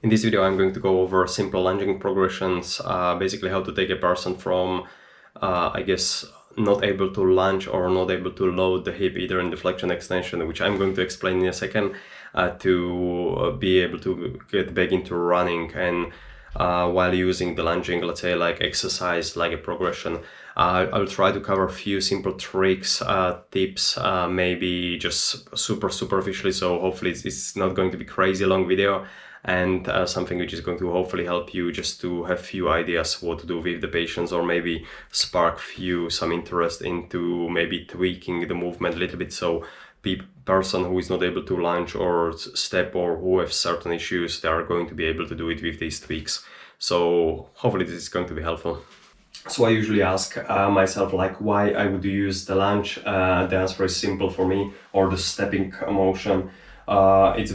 In this video, I'm going to go over simple lunging progressions, basically how to take a person from, not able to lunge or not able to load the hip either in the flexion extension, which I'm going to explain in a second, to be able to get back into running and while using the lunging, let's say like exercise, like a progression. I'll try to cover a few simple tricks, tips, maybe just super superficially, so hopefully it's not going to be crazy long video, and something which is going to hopefully help you just to have few ideas what to do with the patients, or maybe spark some interest into maybe tweaking the movement a little bit, so person who is not able to lunge or step or who have certain issues, they are going to be able to do it with these tweaks. So hopefully this is going to be helpful. So I usually ask myself like why I would use the lunge. The answer is simple for me, or the stepping motion. It's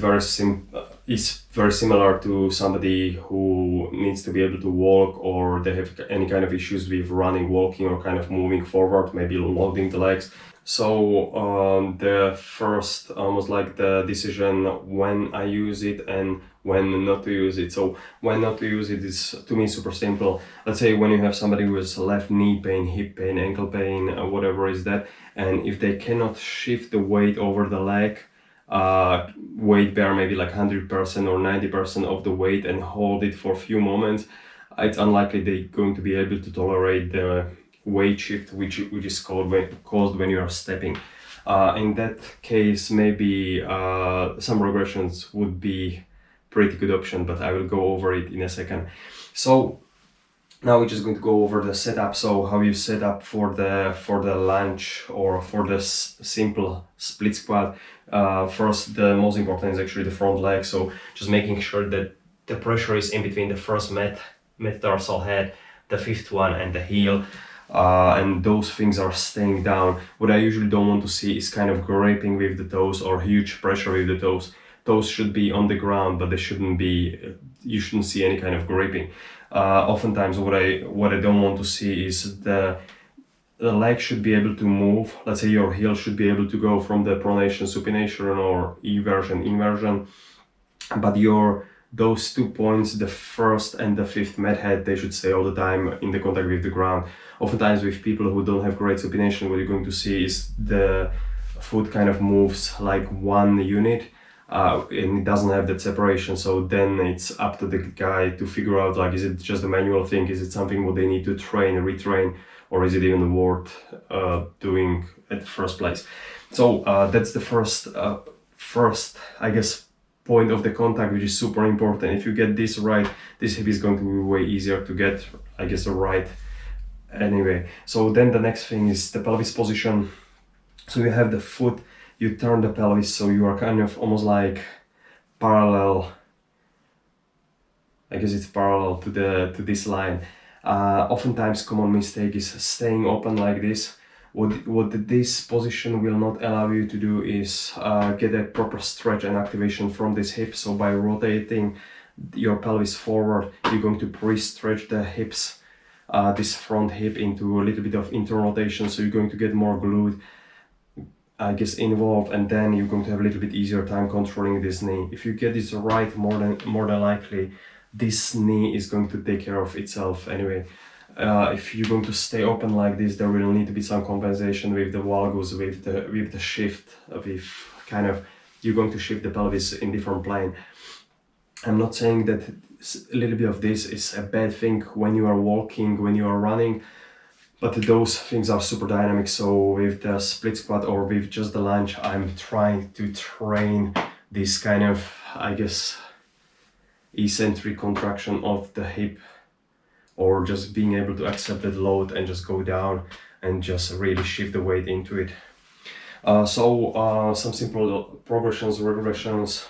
very similar to somebody who needs to be able to walk, or they have any kind of issues with running, walking, or kind of moving forward, maybe loading the legs. So the first, almost like the decision when I use it and when not to use it. So when not to use it is, to me, super simple. Let's say when you have somebody who has left knee pain, hip pain, ankle pain, whatever is that, and if they cannot shift the weight over the leg, weight bear maybe like 100% or 90% of the weight and hold it for a few moments, it's unlikely they're going to be able to tolerate the weight shift which is caused when you are stepping. In that case, maybe some regressions would be pretty good option, but I will go over it in a second. So now we're just going to go over the setup. So how you set up for the lunge or for the simple split squat. First, the most important is actually the front leg. So just making sure that the pressure is in between the first metatarsal head, the fifth one, and the heel. And those things are staying down. What I usually don't want to see is kind of gripping with the toes or huge pressure with the toes. Toes should be on the ground, but they shouldn't be. You shouldn't see any kind of gripping. Oftentimes, what I don't want to see is the leg should be able to move. Let's say your heel should be able to go from the pronation, supination, or eversion, inversion, but those 2 points, the first and the fifth med head, they should stay all the time in the contact with the ground. Oftentimes with people who don't have great supination, what you're going to see is the foot kind of moves like one unit, and it doesn't have that separation. So then it's up to the guy to figure out, like, is it just a manual thing? Is it something what they need to retrain, or is it even worth doing at the first place? So that's the first, I guess, point of the contact, which is super important. If you get this right, this hip is going to be way easier to get, I guess, right anyway. So then the next thing is the pelvis position. So you have the foot, you turn the pelvis, so you are kind of almost like parallel, I guess it's parallel to this line. Oftentimes common mistake is staying open like this. What this position will not allow you to do is get a proper stretch and activation from this hip. So by rotating your pelvis forward, you're going to pre-stretch the hips, this front hip, into a little bit of internal rotation. So you're going to get more glute, I guess, involved, and then you're going to have a little bit easier time controlling this knee. If you get this right, more than likely, this knee is going to take care of itself anyway. If you're going to stay open like this, there will need to be some compensation with the valgus, with the shift, with kind of, you're going to shift the pelvis in different plane. I'm not saying that a little bit of this is a bad thing when you are walking, when you are running, but those things are super dynamic. So with the split squat or with just the lunge, I'm trying to train this kind of, I guess, eccentric contraction of the hip, or just being able to accept that load and just go down and just really shift the weight into it. Some simple progressions, regressions.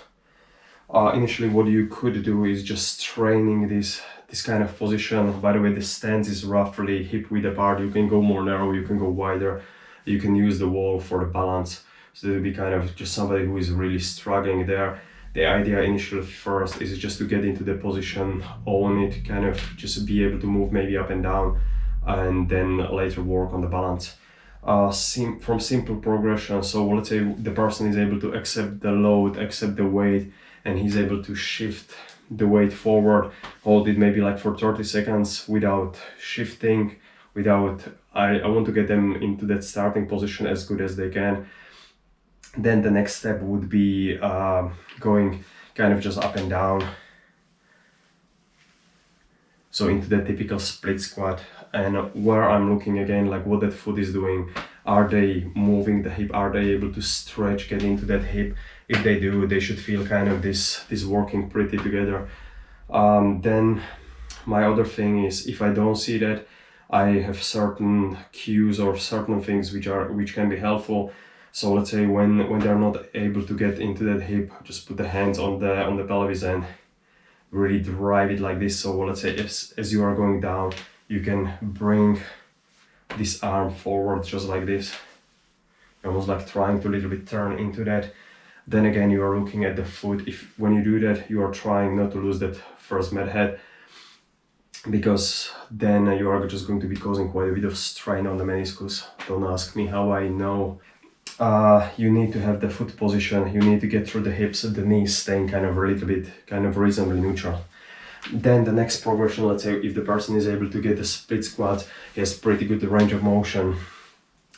Initially, what you could do is just training this kind of position. By the way, the stance is roughly hip width apart. You can go more narrow, you can go wider, you can use the wall for the balance. So that would be kind of just somebody who is really struggling there. The idea initially first is just to get into the position, own it, kind of just be able to move maybe up and down, and then later work on the balance. From simple progression, so let's say the person is able to accept the load, accept the weight, and he's able to shift the weight forward, hold it maybe like for 30 seconds without shifting, without, I want to get them into that starting position as good as they can. Then the next step would be going kind of just up and down. So into the typical split squat, and where I'm looking again, like what that foot is doing. Are they moving the hip? Are they able to stretch, get into that hip? If they do, they should feel kind of this working pretty together. Then my other thing is, if I don't see that, I have certain cues or certain things which can be helpful. So let's say when they're not able to get into that hip, just put the hands on the pelvis and really drive it like this. So let's say as you are going down, you can bring this arm forward just like this, almost like trying to a little bit turn into that. Then again, you are looking at the foot. If when you do that, you are trying not to lose that first mat head, because then you are just going to be causing quite a bit of strain on the meniscus. Don't ask me how I know. You need to have the foot position, you need to get through the hips, the knees staying kind of a little bit, kind of reasonably neutral. Then the next progression, let's say if the person is able to get a split squat, he has pretty good range of motion.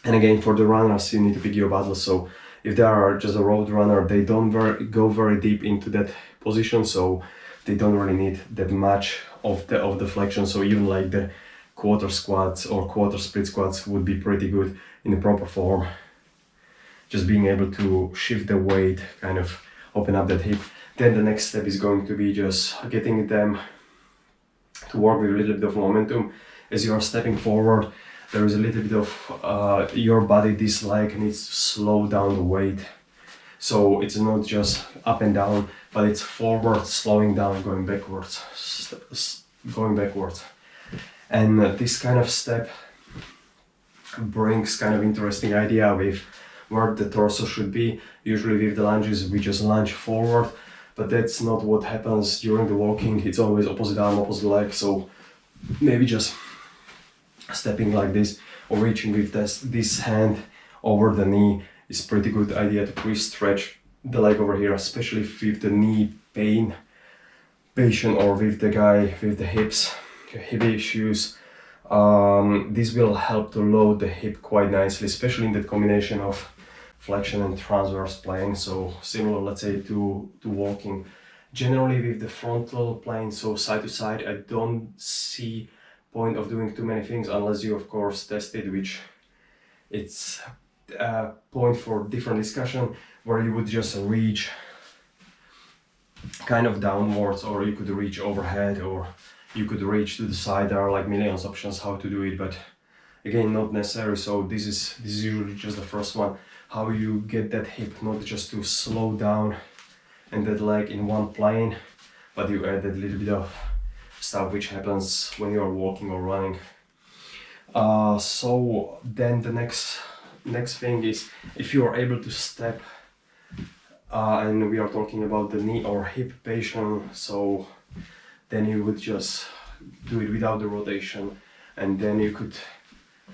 And again, for the runners, you need to pick your battles. So if they are just a road runner, they don't go very deep into that position, so they don't really need that much of the flexion. So even like the quarter squats or quarter split squats would be pretty good in the proper form. Just being able to shift the weight, kind of open up that hip. Then the next step is going to be just getting them to work with a little bit of momentum. As you are stepping forward, there is a little bit of your body, this leg needs to slow down the weight. So it's not just up and down, but it's forward, slowing down, going backwards, going backwards. And this kind of step brings kind of interesting idea with where the torso should be. Usually with the lunges, we just lunge forward, but that's not what happens during the walking. It's always opposite arm, opposite leg. So maybe just stepping like this or reaching with this hand over the knee is pretty good idea to pre-stretch the leg over here, especially with the knee pain patient or with the guy with the hip issues. This will help to load the hip quite nicely, especially in the combination of flexion and transverse plane. So similar, let's say, to walking. Generally with the frontal plane, so side to side, I don't see point of doing too many things unless you of course test it, which it's a point for different discussion, where you would just reach kind of downwards, or you could reach overhead, or you could reach to the side. There are like millions of options how to do it, but again, not necessary. So this is usually just the first one, how you get that hip not just to slow down and that leg in one plane, but you add that little bit of stuff which happens when you are walking or running. So then the next thing is, if you are able to step, and we are talking about the knee or hip patient, so then you would just do it without the rotation, and then you could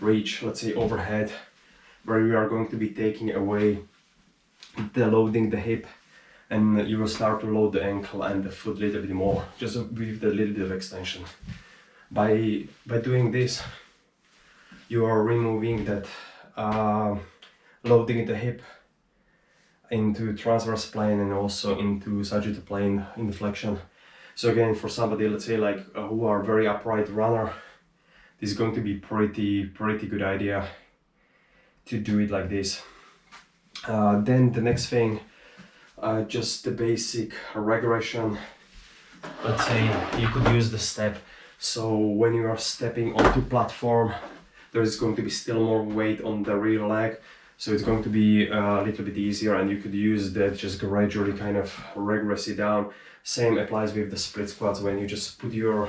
reach, let's say, overhead, where you are going to be taking away the loading the hip, and you will start to load the ankle and the foot a little bit more, just with the little bit of extension. By doing this, you are removing that loading the hip into transverse plane and also into sagittal plane in the flexion. So again, for somebody, let's say like who are very upright runner, this is going to be pretty good idea to do it like this. Then the next thing, just the basic regression. Let's say you could use the step. So when you are stepping onto platform, there is going to be still more weight on the rear leg. So it's going to be a little bit easier, and you could use that just gradually kind of regress it down. Same applies with the split squats, when you just put your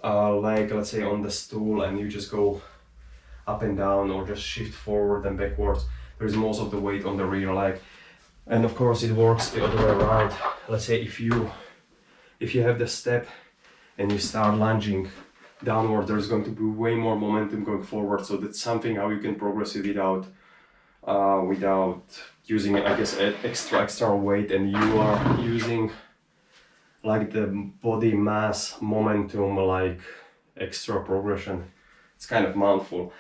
leg, let's say, on the stool and you just go up and down or just shift forward and backwards. There's most of the weight on the rear leg. And of course it works the other way around. Let's say if you have the step and you start lunging downward, there's going to be way more momentum going forward. So that's something how you can progress it without using, I guess, extra weight, and you are using like the body mass momentum, like extra progression. It's kind of mouthful.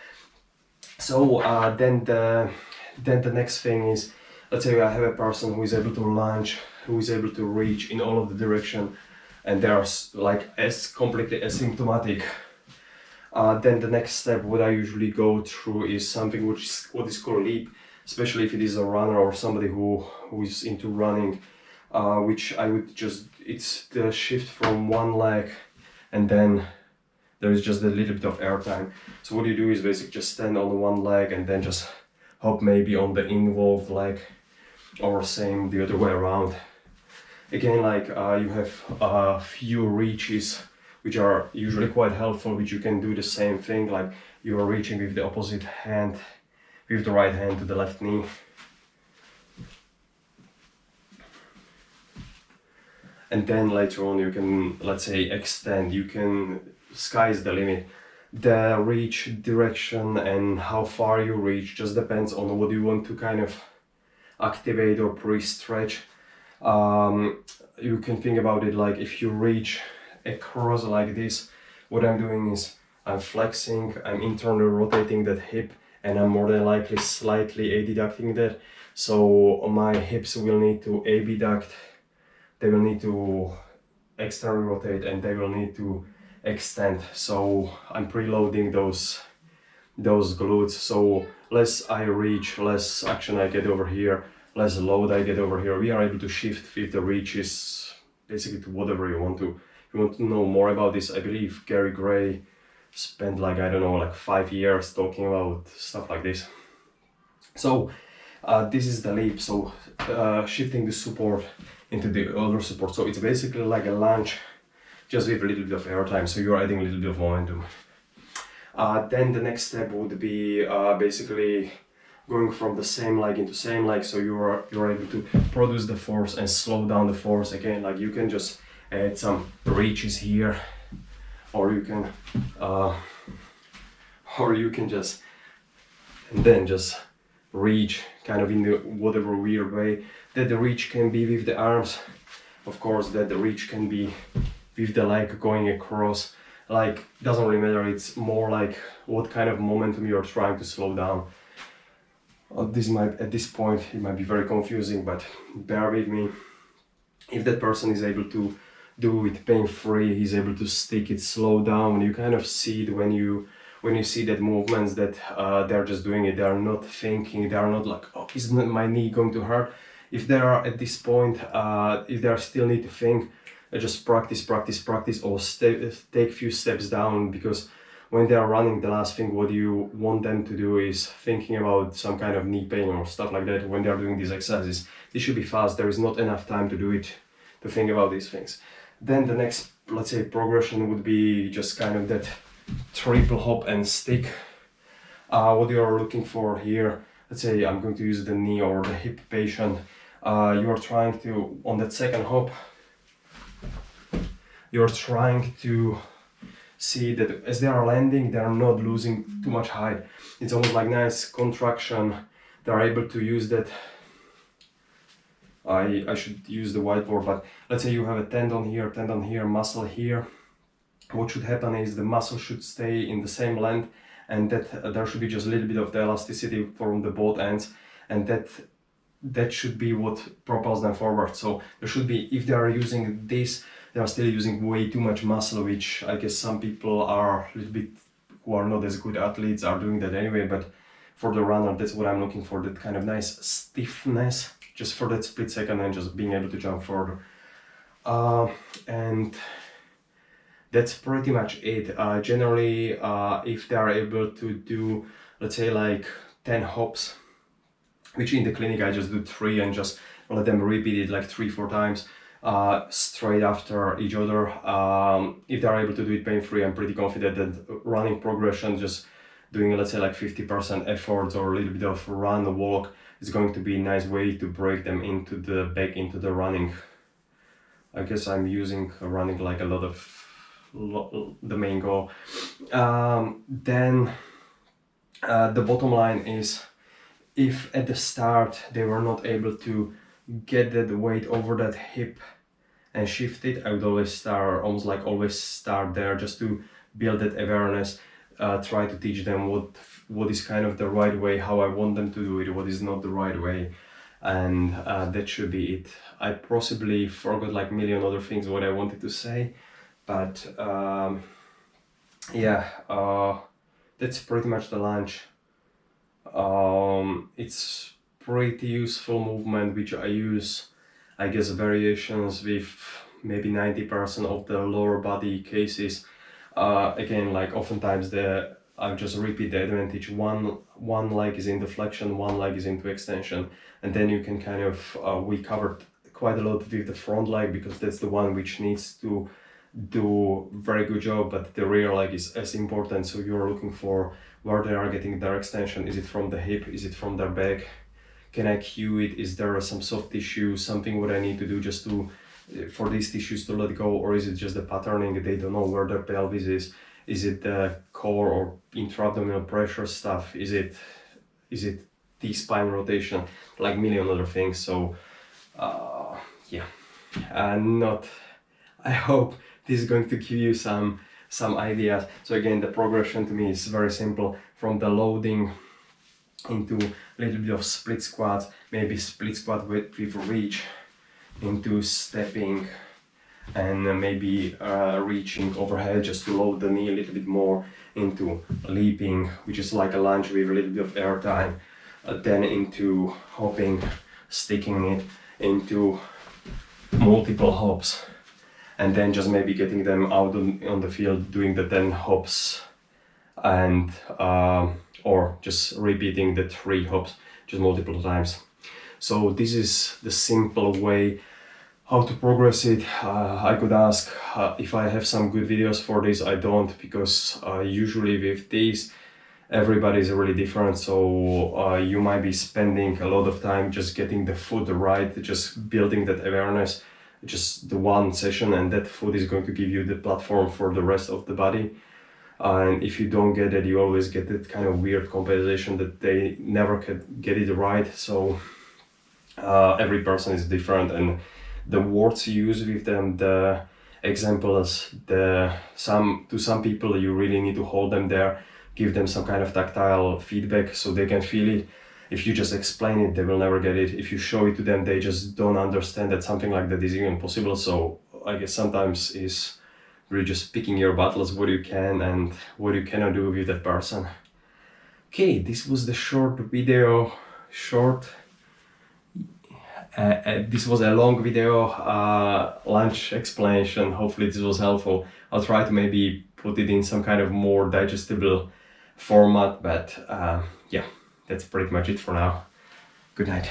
So then the next thing is, let's say I have a person who is able to lunge, who is able to reach in all of the direction, and they are like as completely asymptomatic. Then the next step, what I usually go through, is something which is what is called leap, especially if it is a runner or somebody who is into running, which I would just, it's the shift from one leg, and then there is just a little bit of air time. So what you do is basically just stand on one leg and then just hop maybe on the involved leg, or same the other way around. Again, like you have a few reaches which are usually quite helpful, which you can do the same thing, like you are reaching with the opposite hand, with the right hand to the left knee. And then later on you can, let's say, extend, you can, sky's the limit. The reach direction and how far you reach just depends on what you want to kind of activate or pre-stretch. You can think about it like if you reach across like this, what I'm doing is I'm flexing, I'm internally rotating that hip, and I'm more than likely slightly adducting that. So my hips will need to abduct, they will need to externally rotate, and they will need to extend. So I'm preloading those glutes. So less I reach, less action I get over here, less load I get over here. We are able to shift with the reaches basically to whatever you want to. If you want to know more about this, I believe Gary Gray spent like, I don't know, like 5 years talking about stuff like this. So this is the leap. So shifting the support into the other support. So it's basically like a lunge, just with a little bit of air time. So you're adding a little bit of momentum. Then the next step would be basically going from the same leg into same leg. So you're able to produce the force and slow down the force. Again, like you can just add some reaches here, or you can just, and then just reach kind of in the whatever weird way. That the reach can be with the arms, of course, that the reach can be with the leg going across. Like, doesn't really matter, it's more like what kind of momentum you're trying to slow down. This might, at this point, it might be very confusing, but bear with me. If that person is able to do it pain-free, he's able to stick it, slow down, you kind of see it when you see that movements that they're just doing it, they're not thinking, they're not like, oh, isn't my knee going to hurt? If they are at this point, if they still need to think, just practice, or take few steps down, because when they are running, the last thing what you want them to do is thinking about some kind of knee pain or stuff like that. When they are doing these exercises, this should be fast. There is not enough time to do it, to think about these things. Then the next, let's say, progression would be just kind of that triple hop and stick. What you are looking for here, let's say I'm going to use the knee or the hip patient. You are trying to, on that second hop, you're trying to see that as they are landing, they are not losing too much height. It's almost like nice contraction. They're able to use that. I should use the whiteboard, but let's say you have a tendon here, muscle here. What should happen is the muscle should stay in the same length, and that there should be just a little bit of the elasticity from the both ends, and that should be what propels them forward. So there should be, if they are using this, they are still using way too much muscle, which I guess some people are a little bit, who are not as good athletes, are doing that anyway. But for the runner, that's what I'm looking for, that kind of nice stiffness, just for that split second, and just being able to jump further. And that's pretty much it. Generally, if they are able to do, let's say, like 10 hops, which in the clinic I just do 3 and just let them repeat it like 3-4 times straight after each other. If they're able to do it pain-free, I'm pretty confident that running progression, just doing, let's say, like 50% efforts or a little bit of run or walk, is going to be a nice way to break them into back into the running. I guess I'm using running like a lot of the main goal. Then the bottom line is, if at the start they were not able to get that weight over that hip and shift it. I would always start, always start there, just to build that awareness, try to teach them what is kind of the right way, how I want them to do it, what is not the right way, and that should be it. I possibly forgot like a million other things what I wanted to say, but yeah, that's pretty much the lunge. It's pretty useful movement which I use, I guess, variations with maybe 90% of the lower body cases. Again, like oftentimes I just repeat the advantage. One leg is into flexion, one leg is into extension, and then you can kind of we covered quite a lot with the front leg because that's the one which needs to do very good job, but the rear leg is as important. So you're looking for where they are getting their extension. Is it from the hip? Is it from their back? Can I cue it? Is there some soft tissue, something what I need to do just to for these tissues to let go, or is it just the patterning? They don't know where their pelvis is. Is it the core or intra-abdominal pressure stuff? Is it T-spine rotation? Like million other things. So yeah, I hope this is going to give you some ideas. So again, the progression to me is very simple. From the loading into a little bit of split squats, maybe split squat with reach, into stepping, and maybe reaching overhead just to load the knee a little bit more, into leaping, which is like a lunge with a little bit of air time, then into hopping, sticking it, into multiple hops, and then just maybe getting them out on the field doing the 10 hops, and or just repeating the 3 hops just multiple times. So this is the simple way how to progress it. I could ask if I have some good videos for this. I don't, because usually with these everybody is really different, so you might be spending a lot of time just getting the foot right, just building that awareness, just the one session, and that foot is going to give you the platform for the rest of the body. And if you don't get it, you always get that kind of weird compensation that they never could get it right. So every person is different, and the words you use with them, the examples, to some people you really need to hold them there, give them some kind of tactile feedback so they can feel it. If you just explain it, they will never get it. If you show it to them, they just don't understand that something like that is even possible. So I guess sometimes is really just picking your battles, what you can and what you cannot do with that person. Okay, this was the short video. This was a long video, lunge explanation. Hopefully this was helpful. I'll try to maybe put it in some kind of more digestible format, but yeah, that's pretty much it for now. Good night.